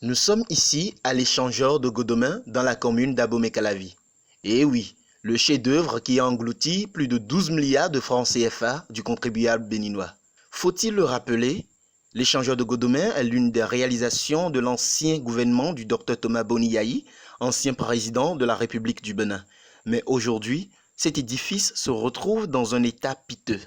Nous sommes ici à l'échangeur de Godomain dans la commune d'Abomey-Calavi. Et oui, le chef-d'œuvre qui a englouti plus de 12 milliards de francs CFA du contribuable béninois. Faut-il le rappeler? L'échangeur de Godomain est l'une des réalisations de l'ancien gouvernement du Dr Thomas Boni-Yayi, ancien président de la République du Bénin. Mais aujourd'hui, cet édifice se retrouve dans un état piteux.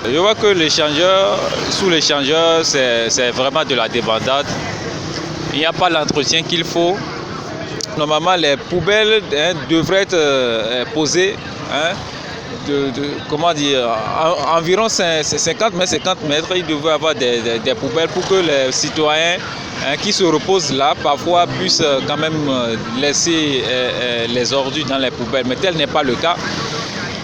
Je vois que l'échangeur, sous l'échangeur, c'est vraiment de la débandade. Il n'y a pas l'entretien qu'il faut. Normalement, les poubelles devraient être posées comment dire, environ 50 mètres. Il devrait y avoir des poubelles pour que les citoyens qui se reposent là, parfois puissent quand même laisser les ordures dans les poubelles. Mais tel n'est pas le cas.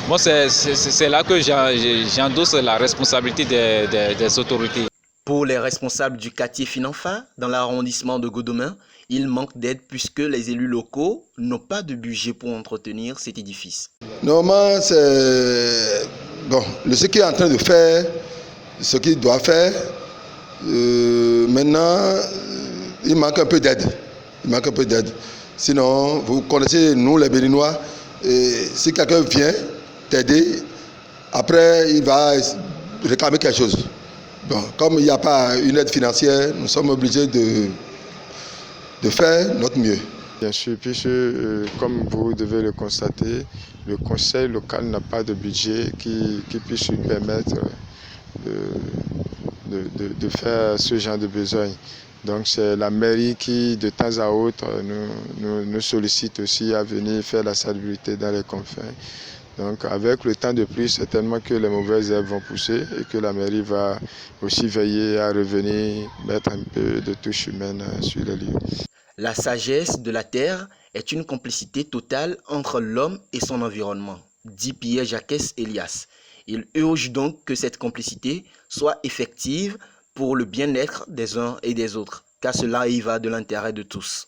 Moi, c'est là que j'endosse la responsabilité des autorités. Pour les responsables du quartier Finanfa, dans l'arrondissement de Godomain, il manque d'aide puisque les élus locaux n'ont pas de budget pour entretenir cet édifice. Normalement, c'est bon, ce qui est en train de faire, ce qu'il doit faire. Maintenant, il manque un peu d'aide. Sinon, vous connaissez, nous les Béninois, si quelqu'un vient t'aider, après il va réclamer quelque chose. Bon, comme il n'y a pas une aide financière, nous sommes obligés de faire notre mieux. Bien sûr, puisque comme vous devez le constater, le conseil local n'a pas de budget qui puisse lui permettre de faire ce genre de besoin. Donc c'est la mairie qui, de temps à autre, nous sollicite aussi à venir faire la salubrité dans les confins. Donc avec le temps de pluie, certainement que les mauvaises herbes vont pousser et que la mairie va aussi veiller à revenir mettre un peu de touche humaine sur les lieux. La sagesse de la terre est une complicité totale entre l'homme et son environnement, dit Pierre-Jacques Elias. Il urge donc que cette complicité soit effective pour le bien-être des uns et des autres, car cela y va de l'intérêt de tous.